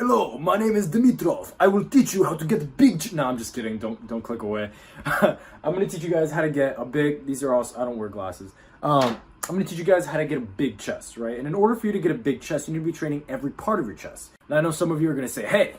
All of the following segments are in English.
Hello, my name is Dimitrov. I will teach you how to get a big no, I'm just kidding. Don't click away. I'm gonna teach you guys how to get a big. These are also I don't wear glasses. I'm gonna teach you guys how to get a big chest, right? And in order for you to get a big chest, you need to be training every part of your chest. Now I know some of you are gonna say, "Hey,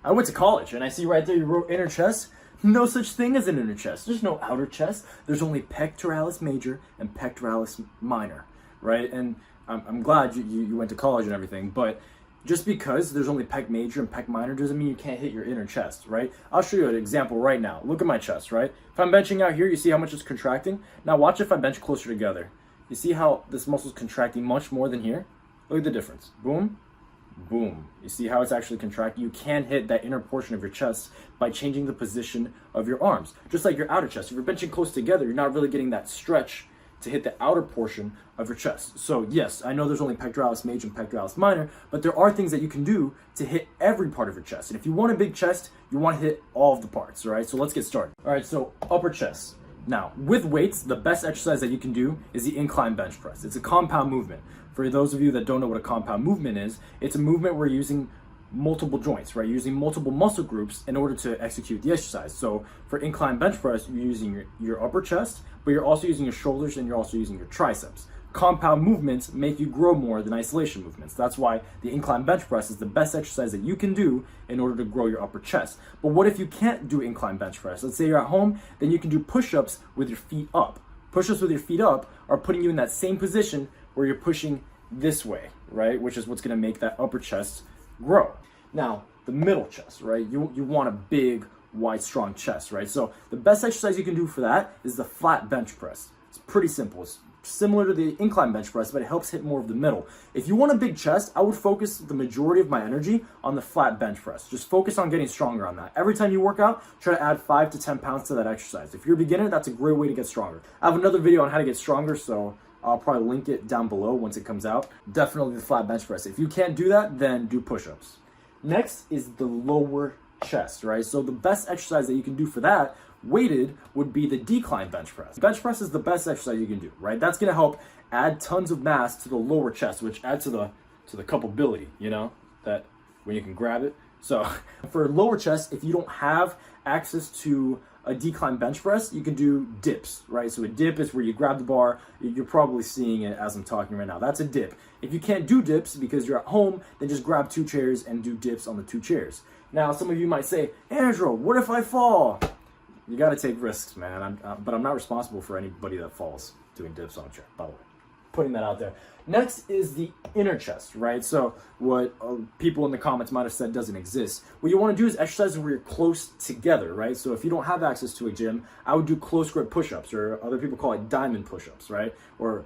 I went to college and I see right there you wrote inner chest." No such thing as an inner chest. There's no outer chest. There's only pectoralis major and pectoralis minor, right? And I'm glad you went to college and everything, but just because there's only pec major and pec minor doesn't mean you can't hit your inner chest, right? I'll show you an example right now. Look at my chest, right? If I'm benching out here, you see how much it's contracting? Now watch if I bench closer together. You see how this muscle is contracting much more than here? Look at the difference. Boom, boom. You see how it's actually contracting? You can hit that inner portion of your chest by changing the position of your arms. Just like your outer chest. If you're benching close together, you're not really getting that stretch to hit the outer portion of your chest. So yes, I know there's only pectoralis major and pectoralis minor, but there are things that you can do to hit every part of your chest. And if you want a big chest, you want to hit all of the parts, all right? So let's get started. All right, so upper chest. Now, with weights, the best exercise that you can do is the incline bench press. It's a compound movement. For those of you that don't know what a compound movement is, it's a movement where you're using multiple joints, right? You're using multiple muscle groups in order to execute the exercise. So for incline bench press, you're using your upper chest, but you're also using your shoulders and you're also using your triceps. Compound movements make you grow more than isolation movements. That's why the incline bench press is the best exercise that you can do in order to grow your upper chest. But what if you can't do incline bench press? Let's say you're at home, then you can do push-ups with your feet up. Push-ups with your feet up are putting you in that same position where you're pushing this way, right? Which is what's gonna make that upper chest grow. Now, the middle chest, right? You want a big, wide, strong chest, right? So the best exercise you can do for that is the flat bench press. It's pretty simple. It's similar to the incline bench press, but it helps hit more of the middle. If you want a big chest, I would focus the majority of my energy on the flat bench press. Just focus on getting stronger on that. Every time you work out, try to add 5 to 10 pounds to that exercise. If you're a beginner, that's a great way to get stronger. I have another video on how to get stronger, so I'll probably link it down below once it comes out. Definitely the flat bench press. If you can't do that, then do push-ups. Next is the lower chest, right? So the best exercise that you can do for that, weighted, would be the decline bench press. Bench press is the best exercise you can do, right? That's gonna help add tons of mass to the lower chest, which adds to the cuppability, you know, that when you can grab it. So for lower chest, if you don't have access to a decline bench press, you can do dips, right? So a dip is where you grab the bar. You're probably seeing it as I'm talking right now. That's a dip. If you can't do dips because you're at home, then just grab 2 chairs and do dips on the 2 chairs. Now, some of you might say, Andrew, what if I fall? You got to take risks, man. But I'm not responsible for anybody that falls doing dips on a chair, by the way. Putting that out there. Next is the inner chest, right? So what people in the comments might have said doesn't exist. What you want to do is exercises where you're close together, right? So if you don't have access to a gym, I would do close grip push-ups, or other people call it diamond push-ups, right? Or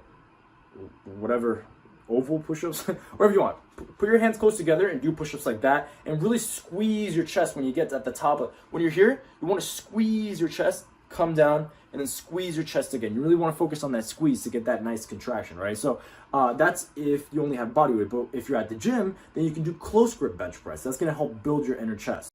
whatever, oval push-ups, whatever you want. Put your hands close together and do push-ups like that, and really squeeze your chest when you get at the top. When you're here, you want to squeeze your chest, come down, and then squeeze your chest again. You really want to focus on that squeeze to get that nice contraction, right? So that's if you only have body weight. But if you're at the gym, then you can do close grip bench press. That's going to help build your inner chest.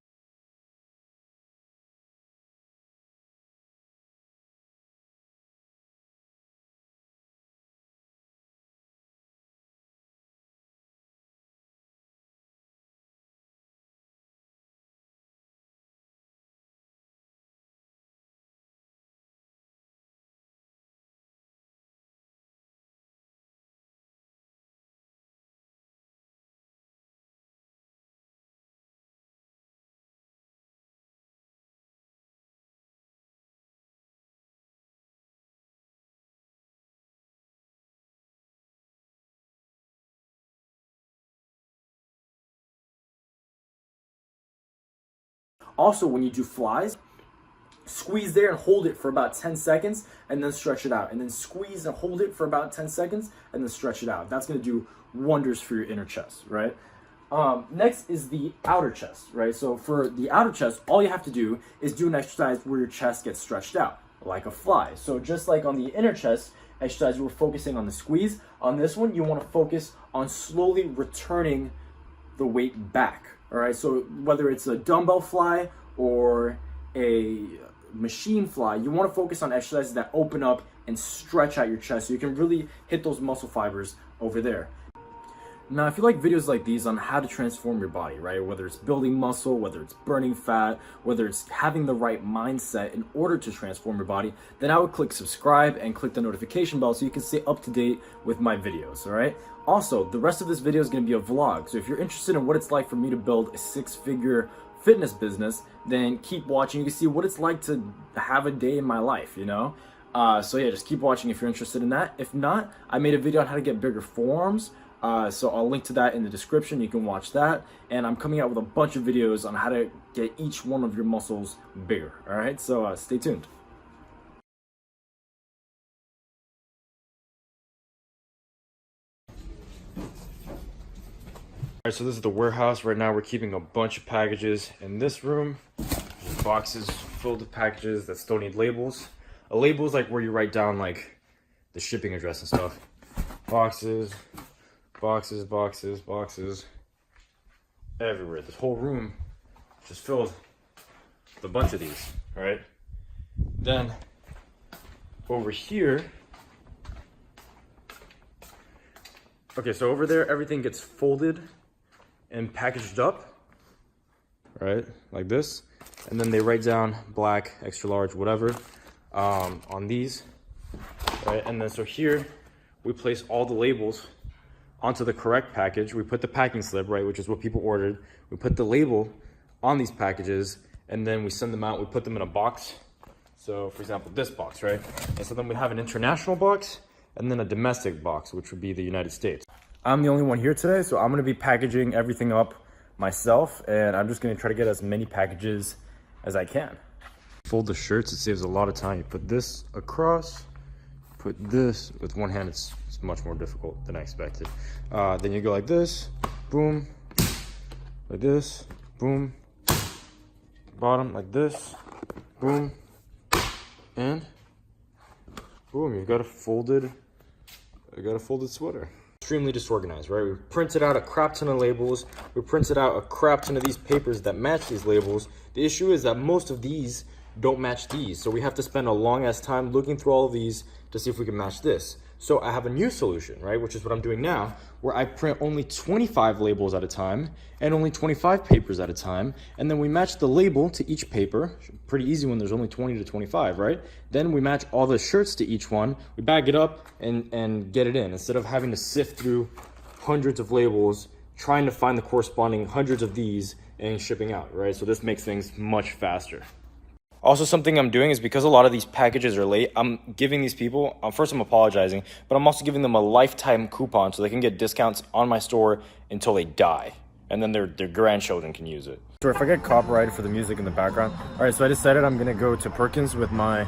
Also, when you do flies, squeeze there and hold it for about 10 seconds and then stretch it out. And then squeeze and hold it for about 10 seconds and then stretch it out. That's going to do wonders for your inner chest, right? Next is the outer chest, right? So for the outer chest, all you have to do is do an exercise where your chest gets stretched out, like a fly. So just like on the inner chest exercise, you were focusing on the squeeze. On this one, you want to focus on slowly returning the weight back. All right, so whether it's a dumbbell fly or a machine fly, you want to focus on exercises that open up and stretch out your chest so you can really hit those muscle fibers over there. Now, if you like videos like these on how to transform your body, right? Whether it's building muscle, whether it's burning fat, whether it's having the right mindset in order to transform your body, then I would click subscribe and click the notification bell so you can stay up to date with my videos, all right? Also, the rest of this video is going to be a vlog. So if you're interested in what it's like for me to build a 6-figure fitness business, then keep watching. You can see what it's like to have a day in my life, you know? So yeah, just keep watching if you're interested in that. If not, I made a video on how to get bigger forearms. So I'll link to that in the description. You can watch that. And I'm coming out with a bunch of videos on how to get each one of your muscles bigger. All right, so stay tuned. All right, so this is the warehouse. Right now we're keeping a bunch of packages in this room. There's boxes filled with packages that still need labels. A label is like where you write down like the shipping address and stuff. Boxes, boxes, boxes, boxes. Everywhere. This whole room just filled with a bunch of these, all right? Then over here, okay, so over there, everything gets folded and packaged up, right? Like this. And then they write down black, extra large, whatever, on these, right? And then so here, we place all the labels onto the correct package. We put the packing slip, right, which is what people ordered. We put the label on these packages, and then we send them out. We put them in a box. So, for example, this box, right? And so then we have an international box, and then a domestic box, which would be the United States. I'm the only one here today, so I'm gonna be packaging everything up myself, and I'm just gonna try to get as many packages as I can. Fold the shirts, it saves a lot of time. You put this across, put this with one hand, it's much more difficult than I expected. Then you go like this, boom, like this, boom, bottom like this, boom, and boom, you've got a folded sweater. Extremely disorganized, right? We printed out a crap ton of labels. We printed out a crap ton of these papers that match these labels. The issue is that most of these don't match these. So we have to spend a long ass time looking through all of these to see if we can match this. So I have a new solution, right? Which is what I'm doing now, where I print only 25 labels at a time and only 25 papers at a time. And then we match the label to each paper. Pretty easy when there's only 20 to 25, right? Then we match all the shirts to each one. We bag it up and get it in instead of having to sift through hundreds of labels, trying to find the corresponding hundreds of these and shipping out, right? So this makes things much faster. Also, something I'm doing is because a lot of these packages are late, I'm giving these people, first I'm apologizing, but I'm also giving them a lifetime coupon so they can get discounts on my store until they die. And then their grandchildren can use it. So if I get copyrighted for the music in the background, all right, so I decided I'm gonna go to Perkins with my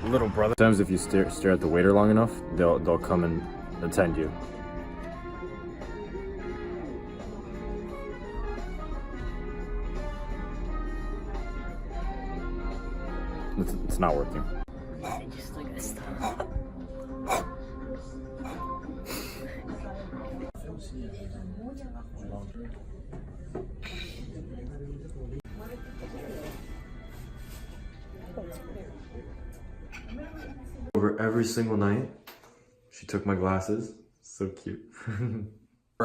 little brother. Sometimes if you stare at the waiter long enough, they'll come and attend you. It's not working. Just like this stuff. Over every single night, she took my glasses. So cute.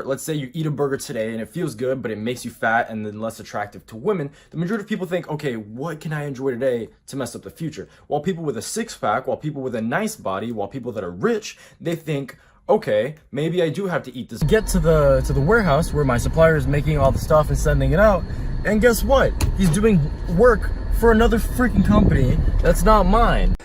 Let's say you eat a burger today and it feels good, but it makes you fat and then less attractive to women. The majority of people think, okay, what can I enjoy today to mess up the future? While people with a six-pack, while people with a nice body, while people that are rich, they think, okay, maybe I do have to eat this. Get to the warehouse where my supplier is making all the stuff and sending it out, and guess what? He's doing work for another freaking company that's not mine.